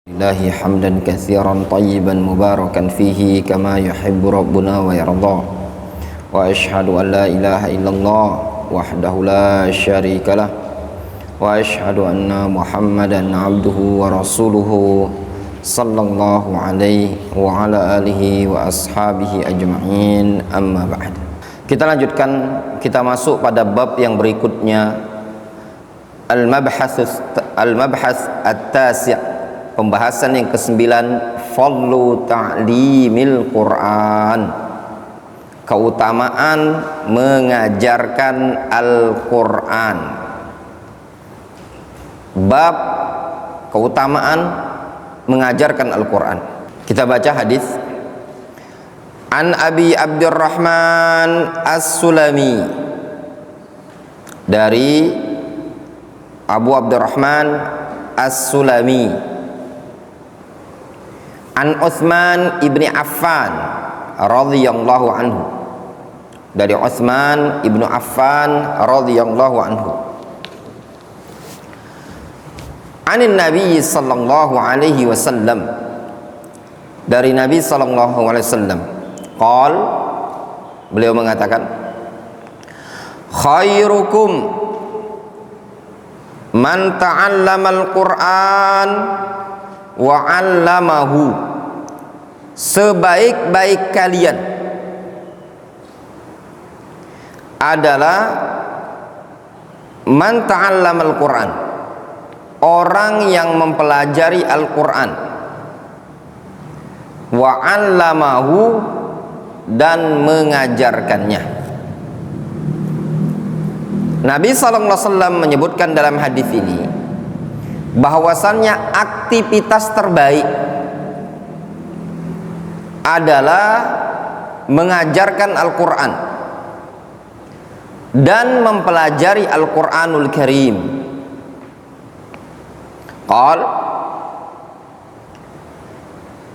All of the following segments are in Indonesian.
Lillahi hamdan katsiran tayyiban mubarakan fihi kama yuhibbu rabbuna wa yarda. Wa asyhadu an la ilaha illallah wahdahu la syarikalah wa asyhadu anna Muhammadan abduhu wa rasuluhu sallallahu alaihi wa ala alihi wa ashabihi ajma'in, amma ba'd. Kita lanjutkan, kita masuk pada bab yang berikutnya, al-mabhas at-tasi', pembahasan yang ke-9, fadlu ta'limil Quran, keutamaan mengajarkan Al-Quran. Bab keutamaan mengajarkan Al-Quran. Kita baca hadis. An Abi Abdurrahman As-Sulami, dari Abu Abdurrahman As-Sulami, an Utsman ibni Affan radhiyallahu anhu, dari Utsman ibnu Affan radhiyallahu anhu, anin Nabi sallallahu alaihi wasallam, dari Nabi sallallahu alaihi wasallam, qal, beliau mengatakan, khairukum man ta'allamal Qur'an wa 'allamahu, sebaik-baik kalian adalah man ta'allamal Qur'an, orang yang mempelajari Al-Qur'an, wa 'allamahu, dan mengajarkannya. Nabi SAW menyebutkan dalam hadis ini bahwasannya aktivitas terbaik adalah mengajarkan Al-Quran dan mempelajari Al-Quranul Karim. Qal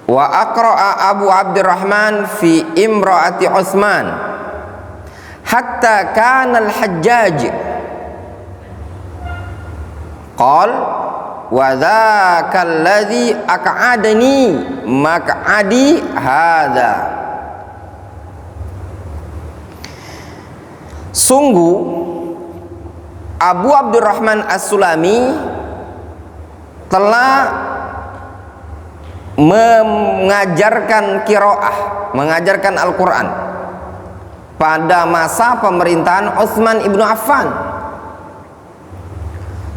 wa aqra'a Abu Abdurrahman fi imra'ati Utsman hatta kana al-Hajjaj, qal wa dzaka alladhi aq'adani maq'adi hadza. Sungguh Abu Abdurrahman As-Sulami telah mengajarkan qiraah, mengajarkan Al-Quran pada masa pemerintahan Utsman ibnu Affan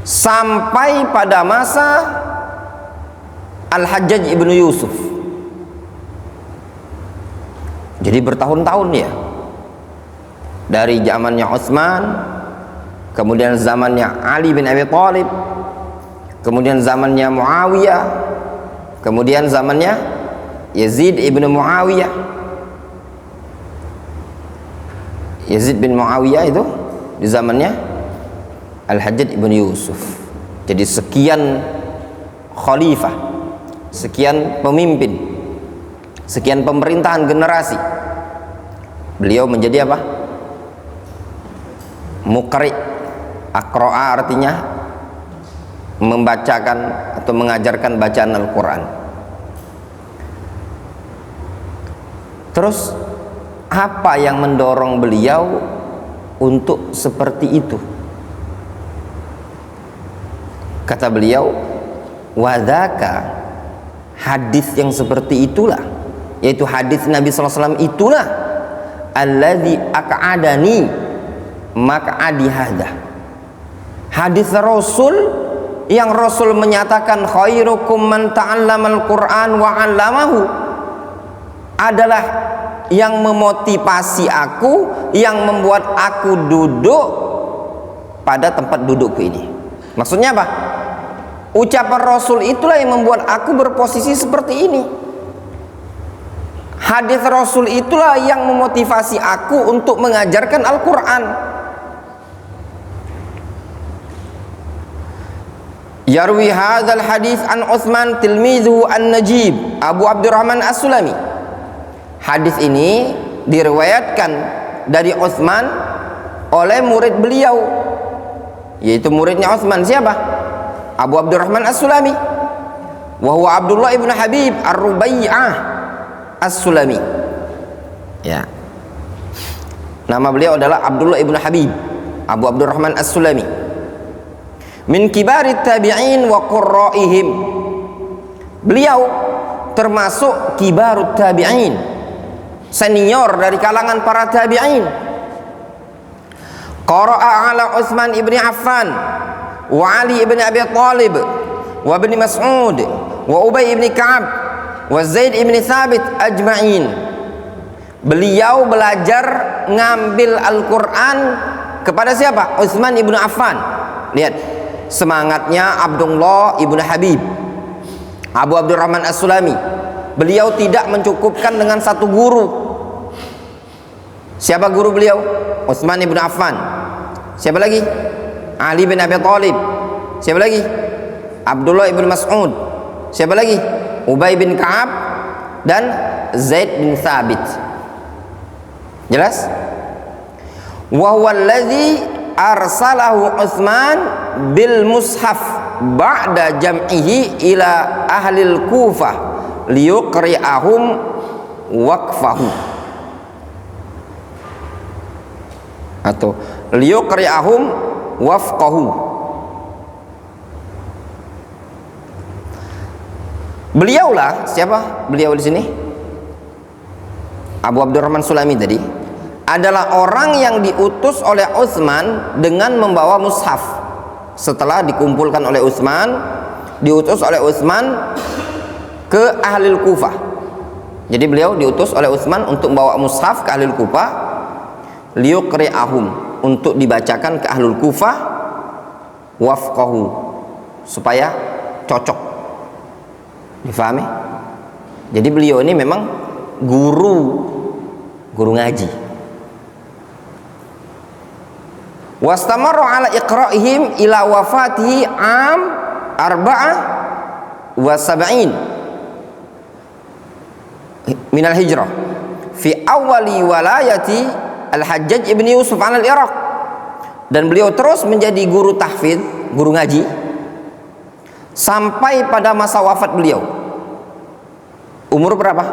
sampai pada masa Al-Hajjaj ibnu Yusuf. Jadi bertahun-tahun ya, dari zamannya Utsman, kemudian zamannya Ali bin Abi Thalib, kemudian zamannya Muawiyah, kemudian zamannya Yazid ibnu Muawiyah. Yazid bin Muawiyah itu di zamannya Al-Hajjaj ibn Yusuf. Jadi sekian khalifah, sekian pemimpin, sekian pemerintahan generasi, beliau menjadi apa? Muqri. Aqra'a artinya membacakan atau mengajarkan bacaan Al-Quran. Terus apa yang mendorong beliau untuk seperti itu? Kata beliau, wadzaka, hadis yang seperti itulah, yaitu hadis Nabi SAW itulah, alladzi aq'adani maq'adi hadza, hadis Rasul yang Rasul menyatakan khairukum man ta'allamal Qur'an wa 'allamahu, adalah yang memotivasi aku, yang membuat aku duduk pada tempat dudukku ini. Maksudnya apa? Ucapan Rasul itulah yang membuat aku berposisi seperti ini. Hadis Rasul itulah yang memotivasi aku untuk mengajarkan Al-Quran. Yarwi hadzal hadis an Utsman tilmidhu an-Najib Abu Abdurrahman As-Sulami. Hadis ini diriwayatkan dari Utsman oleh murid beliau, yaitu muridnya Utsman, siapa? Abu Abdurrahman As-Sulami. wa huwa Abdullah ibn Habib Ar-Rubai'ah As-Sulami. Ya. Nama beliau adalah Abdullah ibn Habib Abu Abdurrahman As-Sulami. Min kibarit tabi'in wa qurra'ihim. Beliau termasuk kibarut tabi'in, senior dari kalangan para tabi'in. Qara'a ala Utsman ibn Affan wa Ali ibn Abi Thalib wa ibn Mas'ud wa Ubay ibn Ka'ab wa Zaid ibn Thabit ajma'in. Beliau belajar ngambil Al-Quran kepada siapa? Utsman ibn Affan. Lihat semangatnya Abdullah ibn Habib Abu Abdurrahman As-Sulami. Beliau tidak mencukupkan dengan satu guru. Siapa guru beliau? Utsman ibn Affan. Siapa lagi? Ali bin Abi Thalib. Siapa lagi? Abdullah ibn Mas'ud. Siapa lagi? Ubay bin Ka'ab dan Zaid bin Thabit. Jelas? Wa huwa allazi arsalahu Utsman bil mushaf ba'da jam'ihi ila ahli al-Kufah liyuqri'ahum waqfahu, atau liyuqri'ahum wafqahu. Beliaulah, siapa beliau di sini? Abu Abdurrahman Sulami tadi adalah orang yang diutus oleh Utsman dengan membawa mushaf. Setelah dikumpulkan oleh Utsman, diutus oleh Utsman ke ahli Kufah. Jadi beliau diutus oleh Utsman untuk membawa mushaf ke ahli Kufah, liyuqri'ahum, untuk dibacakan ke ahli Kufah, wafqahu, supaya cocok. Difahami? Jadi beliau ini memang guru ngaji. Wastamarra ala iqra'ihim ila wafatihi am 74 min al-hijrah fi awali walayati al-Hajjaj ibn Yusuf ala al-Iraq. Dan beliau terus menjadi guru tahfidz, guru ngaji sampai pada masa wafat beliau. Umur berapa?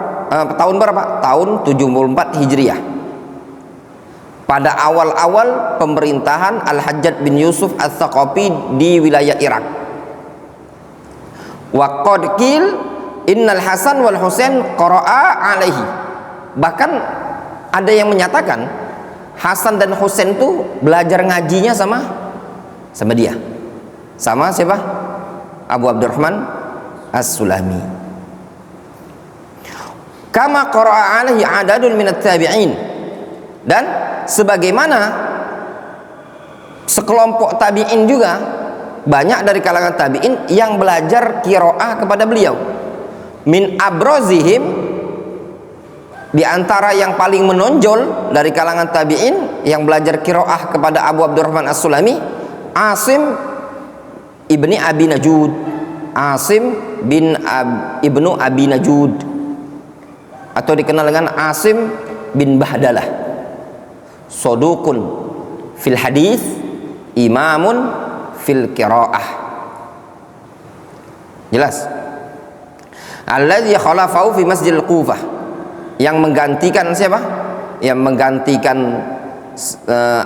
Tahun berapa? Tahun 74 Hijriah. Pada awal-awal pemerintahan Al-Hajjaj bin Yusuf Ats-Tsaqafi di wilayah Irak. Wa qad qil innal Hasan wal Husain qara'a alaihi. Bahkan ada yang menyatakan Hasan dan Husain itu belajar ngajinya sama dia. Sama siapa? Abu Abdurrahman As-Sulami. Kama qara'a alaihi adadun minat tabi'in. Dan sebagaimana sekelompok tabi'in juga, banyak dari kalangan tabi'in yang belajar qiraah kepada beliau. Min abrozihim, di antara yang paling menonjol dari kalangan tabi'in yang belajar qiraah kepada Abu Abdurrahman As-Sulami, Asim ibni Abi Najud. Asim bin ibnu Abi Najud, atau dikenal dengan Asim bin Bahdalah. Sodukun fil hadis, imamun fil qiraah. Jelas? Alladzi khalafahu fi Masjidil Kufah, yang menggantikan siapa? Yang menggantikan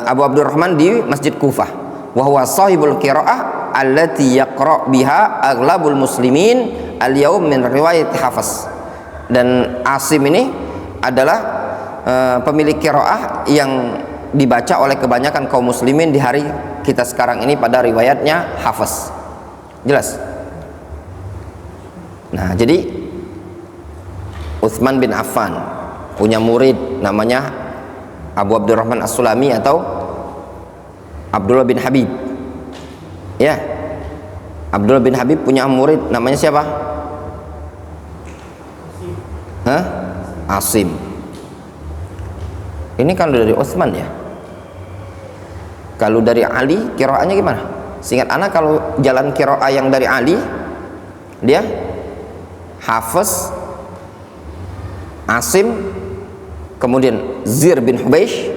Abu Abdurrahman di Masjid Kufah. Wa huwa sahibul qiraah allati yaqra biha aghlabul muslimin al-yaum min riwayat Hafiz. Dan Asim ini adalah pemilik qiraah yang dibaca oleh kebanyakan kaum muslimin di hari kita sekarang ini pada riwayatnya Hafiz. Jelas? Nah, jadi Utsman bin Affan punya murid namanya Abu Abdurrahman As-Sulami atau Abdullah bin Habib. Ya, Abdullah bin Habib punya murid namanya siapa? Asim. Ini kalau dari Utsman ya. Kalau dari Ali qiraahnya gimana? Seingat anak kalau jalan qiraah yang dari Ali, dia Hafiz, Asim, kemudian Zir bin Hubeish,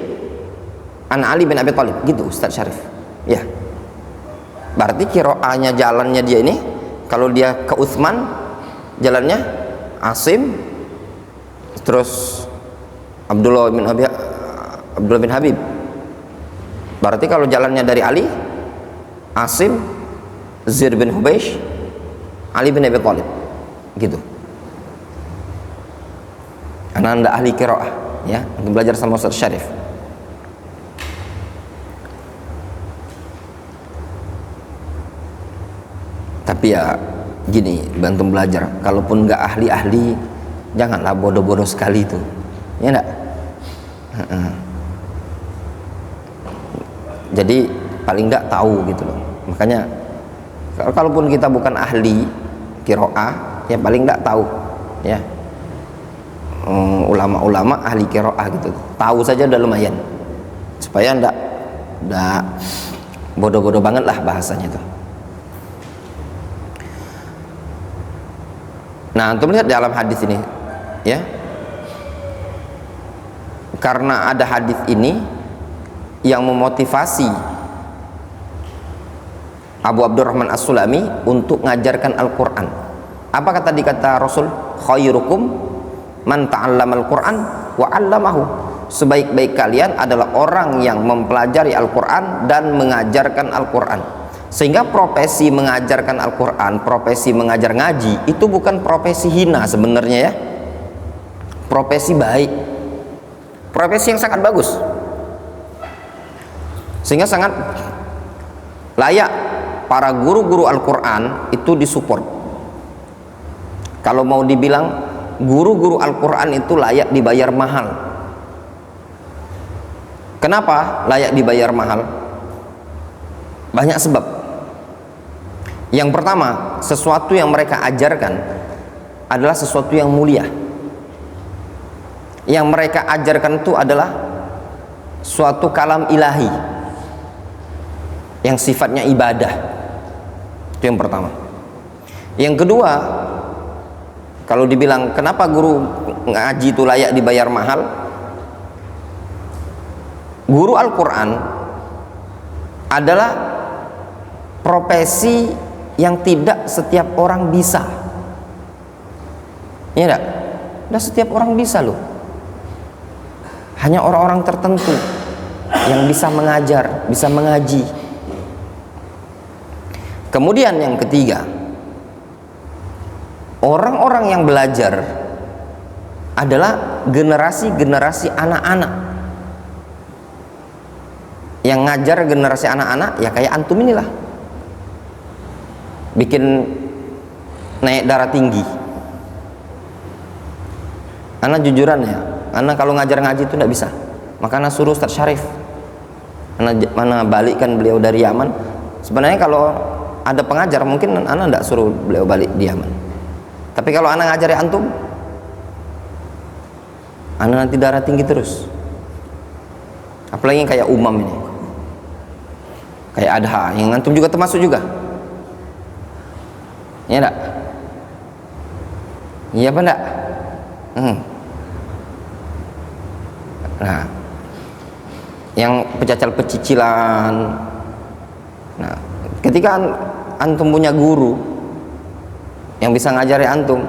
an Ali bin Abi Thalib, gitu Ustaz Syarif. Ya. Berarti qiraahnya jalannya dia ini, kalau dia ke Utsman jalannya Asim, terus Abdullah bin Habib. Berarti kalau jalannya dari Ali, Asim, Zaid bin Hubeish, Ali bin Abi Thalib, gitu. Karena anda ahli qiraah, ya, untuk belajar sama Ustaz Syarif. Tapi ya gini, bantu belajar. Kalaupun nggak ahli-ahli, janganlah bodoh-bodoh sekali itu, ya enggak? Jadi paling nggak tahu gitu loh. Makanya kalaupun kita bukan ahli qiraah, ya paling nggak tahu, ya. Ulama-ulama ahli qiraah gitu, tahu saja udah lumayan, supaya ndak bodoh-bodoh banget lah bahasanya itu. Nah, untuk melihat dalam hadis ini, ya, karena ada hadis ini yang memotivasi Abu Abdurrahman As-Sulami untuk mengajarkan Al-Quran. Apa kata Rasul? Khairukum man ta'allamal Quran wa 'allamahu. Sebaik-baik kalian adalah orang yang mempelajari Al-Quran dan mengajarkan Al-Quran. Sehingga profesi mengajarkan Al-Quran, profesi mengajar ngaji, itu bukan profesi hina sebenarnya, ya. Profesi baik, profesi yang sangat bagus, sehingga sangat layak para guru-guru Al-Quran itu disupport. Kalau mau dibilang guru-guru Al-Quran itu layak dibayar mahal. Kenapa layak dibayar mahal? Banyak sebab. Yang pertama, sesuatu yang mereka ajarkan adalah sesuatu yang mulia. Yang mereka ajarkan itu adalah suatu kalam ilahi yang sifatnya ibadah. Itu yang pertama. Yang kedua, kalau dibilang kenapa guru ngaji itu layak dibayar mahal, guru Al-Quran adalah profesi yang tidak setiap orang bisa, ya enggak? Tidak setiap orang bisa loh, hanya orang-orang tertentu yang bisa mengajar, bisa mengaji. Kemudian yang ketiga, orang-orang yang belajar adalah generasi-generasi anak-anak. Yang ngajar generasi anak-anak ya kayak antum inilah, bikin naik darah tinggi. Anak jujuran ya, anak kalau ngajar ngaji itu tidak bisa, maka anak suruh Ustaz Syarif. Anak balikkan beliau dari Yaman. Sebenarnya kalau ada pengajar mungkin anak tidak suruh beliau balik di Yaman. Tapi kalau anak ngajari antum, anak nanti darah tinggi terus. Apalagi yang kayak Umam ini, kayak Adha, yang antum juga termasuk juga, ya enggak? Iya apa enggak? Nah, yang pecacal pecicilan. Nah, ketika antum punya guru yang bisa ngajari antum,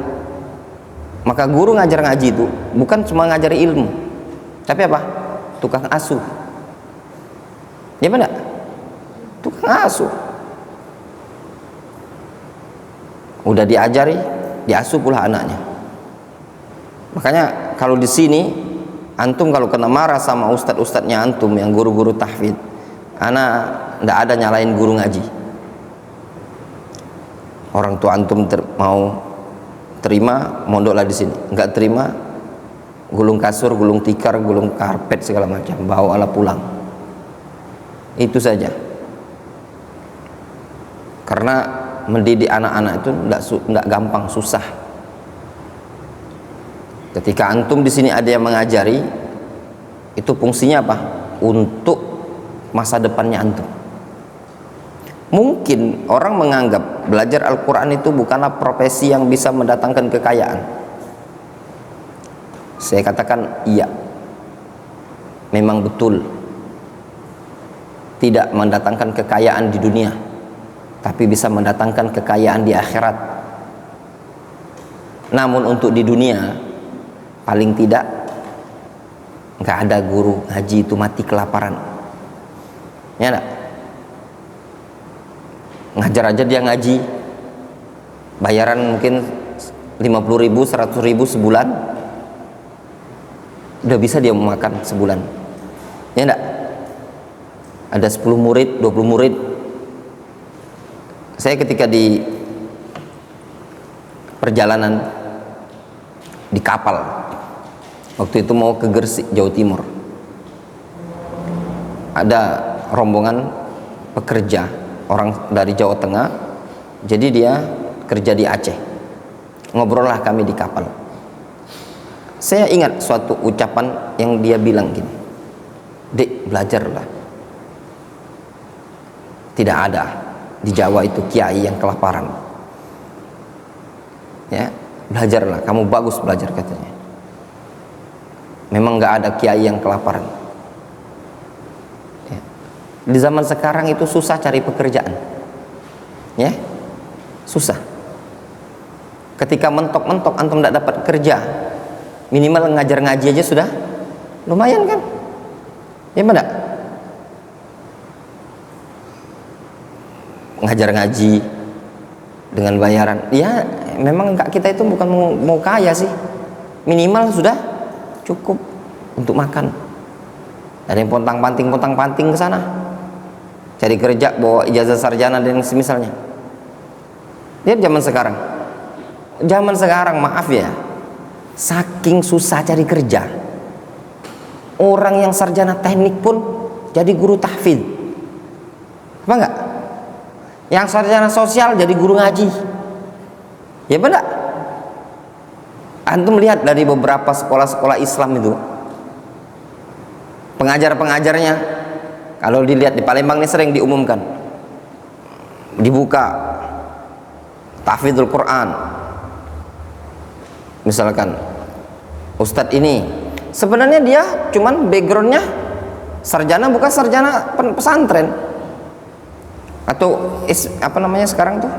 maka guru ngajar ngaji itu bukan cuma ngajari ilmu, tapi apa? Tukang asuh. Ya benar? Tukang asuh. Udah diajari, diasuh pula anaknya. Makanya kalau di sini antum kalau kena marah sama ustadz-ustadznya antum yang guru-guru tahfidz, anak ndak ada nyalain guru ngaji. Orang tua antum mau terima, mondoklah di sini. Enggak terima, gulung kasur, gulung tikar, gulung karpet segala macam, bawa ala pulang. Itu saja. Karena mendidik anak-anak itu enggak gampang, susah. Ketika antum di sini ada yang mengajari, itu fungsinya apa? Untuk masa depannya antum. Mungkin orang menganggap belajar Al-Quran itu bukanlah profesi yang bisa mendatangkan kekayaan. Saya katakan iya, memang betul tidak mendatangkan kekayaan di dunia, tapi bisa mendatangkan kekayaan di akhirat. Namun untuk di dunia paling tidak nggak ada guru ngaji itu mati kelaparan, ya enggak? Ngajar aja dia ngaji, bayaran mungkin 50.000, 100.000 sebulan, udah bisa dia memakan sebulan, ya enggak? Ada 10 murid, 20 murid. Saya ketika di perjalanan di kapal, waktu itu mau ke Gresik, Jawa Timur, ada rombongan pekerja orang dari Jawa Tengah, jadi dia kerja di Aceh. Ngobrol lah kami di kapal. Saya ingat suatu ucapan yang dia bilang gini, "Dek, belajarlah. Tidak ada di Jawa itu kiai yang kelaparan. Ya, belajarlah, kamu bagus belajar," katanya. Memang nggak ada kiai yang kelaparan. Ya. Di zaman sekarang itu susah cari pekerjaan, ya, susah. Ketika mentok-mentok antum tidak dapat kerja, minimal ngajar ngaji aja sudah lumayan kan, ya benar? Ngajar ngaji dengan bayaran, ya memang enggak, kita itu bukan mau kaya sih, minimal sudah cukup untuk makan. Ada yang pontang-panting ke sana cari kerja, bawa ijazah sarjana dan semisalnya. Lihat zaman sekarang maaf ya, saking susah cari kerja, orang yang sarjana teknik pun jadi guru tahfidz, apa enggak? Yang sarjana sosial jadi guru ngaji, ya benar? Antum lihat dari beberapa sekolah-sekolah Islam itu, pengajar-pengajarnya, kalau dilihat di Palembang ini sering diumumkan, dibuka tahfidzul Quran, misalkan ustadz ini sebenarnya dia cuman backgroundnya sarjana, bukan sarjana pesantren atau apa namanya sekarang tuh,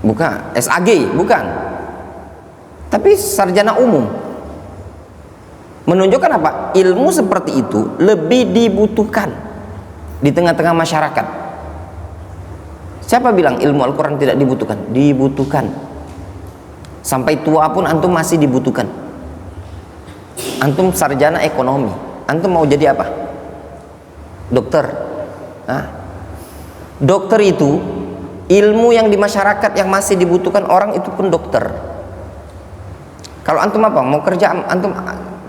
bukan SAG, bukan, tapi sarjana umum. Menunjukkan apa? Ilmu seperti itu lebih dibutuhkan di tengah-tengah masyarakat. Siapa bilang ilmu Al-Quran tidak dibutuhkan? Dibutuhkan. Sampai tua pun antum masih dibutuhkan. Antum sarjana ekonomi, antum mau jadi apa? Dokter. Hah? Dokter itu ilmu yang di masyarakat yang masih dibutuhkan orang itu pun dokter. Kalau antum apa? Mau kerja antum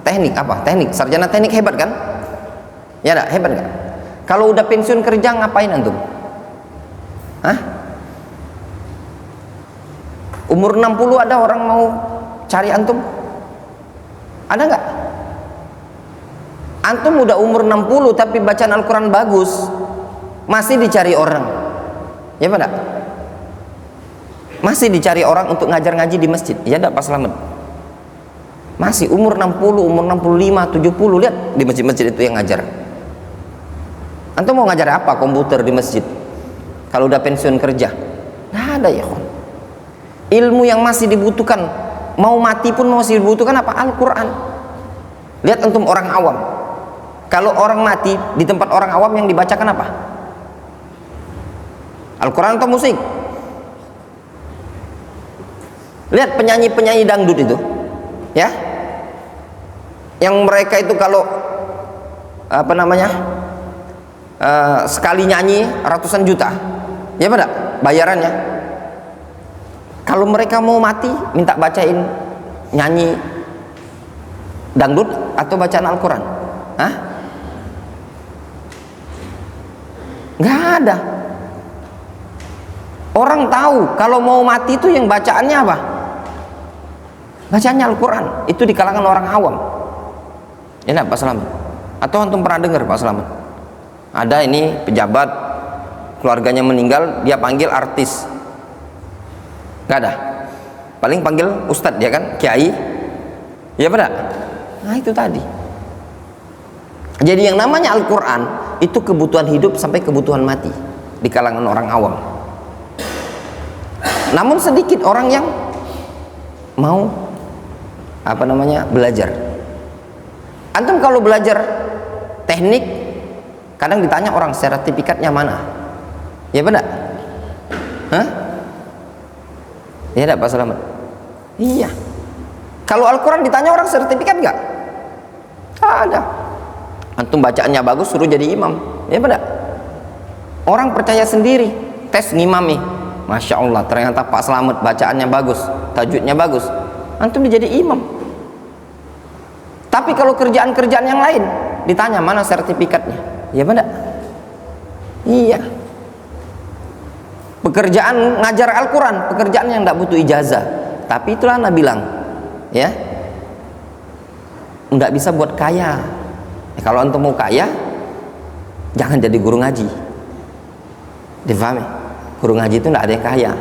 teknik apa? Teknik, sarjana teknik hebat kan? Ya enggak? Hebat enggak? Kalau udah pensiun kerja ngapain antum? Hah? Umur 60 ada orang mau cari antum? Ada enggak? Antum udah umur 60 tapi bacaan Al-Quran bagus, masih dicari orang, ya Pak? Masih dicari orang untuk ngajar ngaji di masjid, ya enggak Pak Slamet? Masih umur 60, umur 65, 70, lihat di masjid-masjid itu yang ngajar. Antum mau ngajar apa? Komputer di masjid kalau udah pensiun kerja? Nggak ada ya kon. Ilmu yang masih dibutuhkan, mau mati pun masih dibutuhkan apa? Al-Quran. Lihat antum orang awam, kalau orang mati di tempat orang awam yang dibacakan apa? Al-Quran atau musik? Lihat penyanyi-penyanyi dangdut itu, ya, yang mereka itu kalau apa namanya sekali nyanyi ratusan juta, ya pada bayarannya. Kalau mereka mau mati minta bacain nyanyi dangdut atau bacaan Al-Quran? Hah? Nggak ada. Orang tahu kalau mau mati itu yang bacaannya apa? Bacaannya Al-Quran. Itu di kalangan orang awam. Ya enggak Pak Slamet? Atau antum pernah dengar Pak Slamet? Ada ini pejabat, keluarganya meninggal, dia panggil artis. Nggak ada. Paling panggil ustadz, ya kan, kiai, ya pada. Nah itu tadi. Jadi yang namanya Al-Quran itu kebutuhan hidup sampai kebutuhan mati di kalangan orang awam. Namun sedikit orang yang mau belajar. Antum kalau belajar teknik, kadang ditanya orang sertifikatnya mana? Ya benar? Hah? Ya enggak Pak Selamat? Iya. Kalau Al-Quran ditanya orang sertifikat enggak? Ada. Antum bacaannya bagus, suruh jadi imam. Ya benar? Orang percaya sendiri, tes ngimami. Masya Allah, ternyata Pak Selamat bacaannya bagus, tajwidnya bagus. Antum jadi imam. Tapi kalau kerjaan-kerjaan yang lain ditanya mana sertifikatnya? Ya benar? Iya. Pekerjaan ngajar Al-Quran, pekerjaan yang tidak butuh ijazah. Tapi itulah Nabi bilang, ya, nggak bisa buat kaya. Kalau antum mau kaya, jangan jadi guru ngaji. Difahami? Guru ngaji itu nggak ada yang kaya.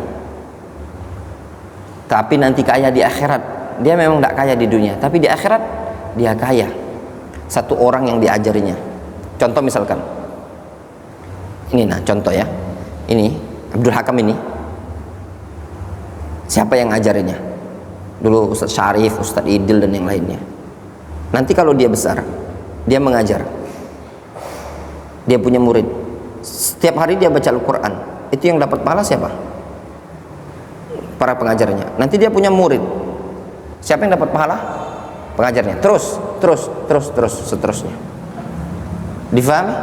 Tapi nanti kaya di akhirat. Dia memang nggak kaya di dunia, tapi di akhirat dia kaya. Satu orang yang diajarinya. Contoh misalkan, ini contoh ya. Ini Abdul Hakam ini, siapa yang ngajarinya? Dulu Ustadz Syarif, Ustadz Idil dan yang lainnya. Nanti kalau dia besar, dia mengajar, dia punya murid, setiap hari dia baca Al-Quran. Itu yang dapat pahala siapa? Para pengajarnya. Nanti dia punya murid, siapa yang dapat pahala? Pengajarnya. Terus seterusnya. Difahami?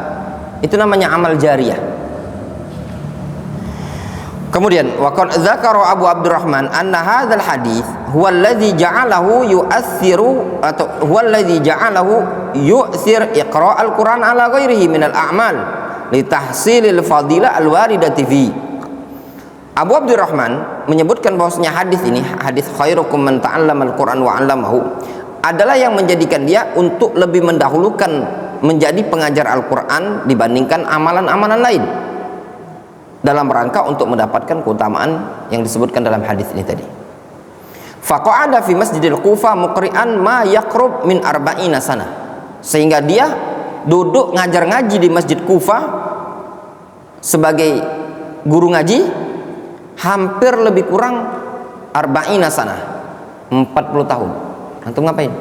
Itu namanya amal jariyah. Kemudian waqad dzakara Abu Abdurrahman anna hadzal hadits huwa alladhi ja'alahu yu'athiru atau huwa alladhi ja'alahu yu'thir iqra' al-Qur'an ala ghairihi min al-a'mal li tahsilil fadilah al-waridati fi. Abu Abdurrahman menyebutkan bahwasanya hadis ini, hadis khairukum man ta'allama al-Qur'an wa 'allamahu, adalah yang menjadikan dia untuk lebih mendahulukan menjadi pengajar Al-Qur'an dibandingkan amalan-amalan lain, dalam rangka untuk mendapatkan keutamaan yang disebutkan dalam hadis ini tadi. Faqa'ada fi Masjidil Kufa muqri'an ma yaqrub min arba'ina sana. Sehingga dia duduk ngajar ngaji di Masjid Kufa sebagai guru ngaji hampir lebih kurang arba'ina sana, 40 tahun. Antum ngapain?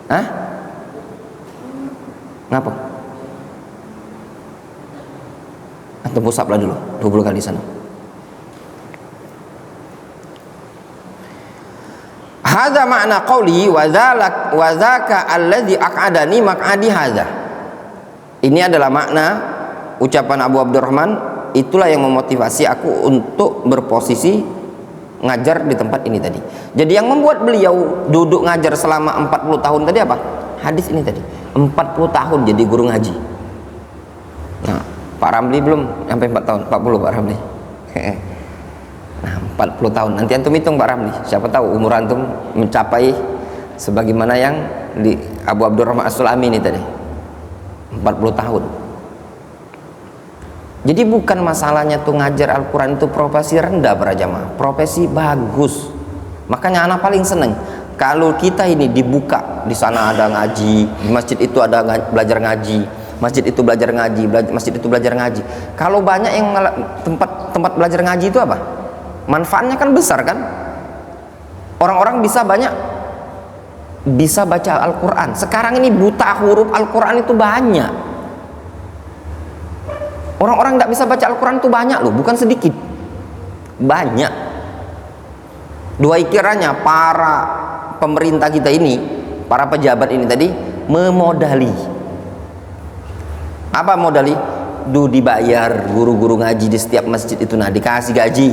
Hah? Ngapa? Antum pusaplah dulu 20 kali sana. Hadza makna qauli wa dzaka alladzi aq'adani maq'adi hadza. Ini adalah makna ucapan Abu Abdurrahman, itulah yang memotivasi aku untuk berposisi ngajar di tempat ini tadi. Jadi yang membuat beliau duduk ngajar selama 40 tahun tadi apa? Hadis ini tadi. 40 tahun jadi guru ngaji. Nah, Pak Ramli belum sampai 4 tahun, 40 Pak Ramli. Nah, 40 tahun. Nanti antum hitung Pak Ramli. Siapa tahu umur antum mencapai sebagaimana yang di Abu Abdurrahman As-Sulami ini tadi. 40 tahun. Jadi bukan masalahnya tuh ngajar Al-Quran itu profesi rendah para jamaah, profesi bagus. Makanya anak paling seneng kalau kita ini dibuka, di sana ada ngaji, di masjid itu ada belajar ngaji, masjid itu belajar ngaji, masjid itu belajar ngaji. Kalau banyak yang tempat belajar ngaji itu apa? Manfaatnya kan besar kan? Orang-orang bisa baca Al-Quran. Sekarang ini buta huruf Al-Quran itu banyak. Orang-orang nggak bisa baca Al-Quran itu banyak loh, bukan sedikit, banyak. Dua kiranya para pemerintah kita ini, para pejabat ini tadi memodali. Apa modali? Dibayar guru-guru ngaji di setiap masjid itu, nah dikasih gaji.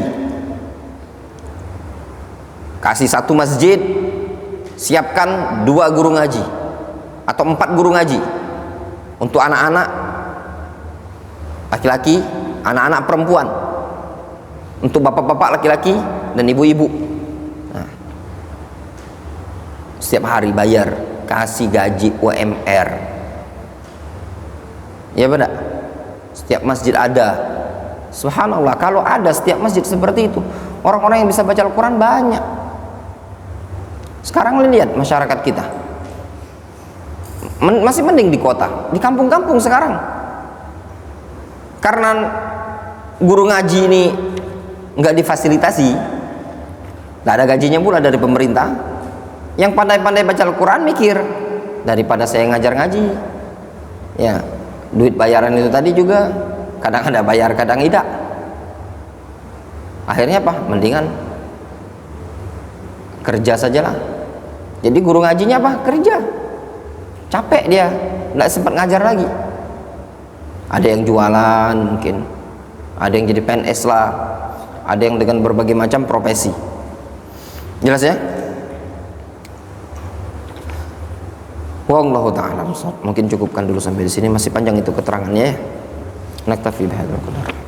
Kasih satu masjid, siapkan 2 guru ngaji atau 4 guru ngaji untuk anak-anak laki-laki, anak-anak perempuan, untuk bapak-bapak laki-laki dan ibu-ibu. Nah, setiap hari bayar, kasih gaji UMR. Ya benar. Setiap masjid ada. Subhanallah, kalau ada setiap masjid seperti itu, orang-orang yang bisa baca Al-Quran banyak. Sekarang lihat masyarakat kita, masih mending di kota, di kampung-kampung sekarang. Karena guru ngaji ini nggak difasilitasi, nggak ada gajinya pula dari pemerintah. Yang pandai-pandai baca Al-Quran mikir, daripada saya ngajar ngaji, ya duit bayaran itu tadi juga kadang ada bayar kadang tidak. Akhirnya apa? Mendingan kerja sajalah. Jadi guru ngajinya apa? Kerja. Capek dia, nggak sempat ngajar lagi. Ada yang jualan mungkin, ada yang jadi PNS lah, ada yang dengan berbagai macam profesi. Jelas ya? Wallahu ta'ala. Mungkin cukupkan dulu sampai di sini, masih panjang itu keterangannya ya. Naktafi bihadzal qadar.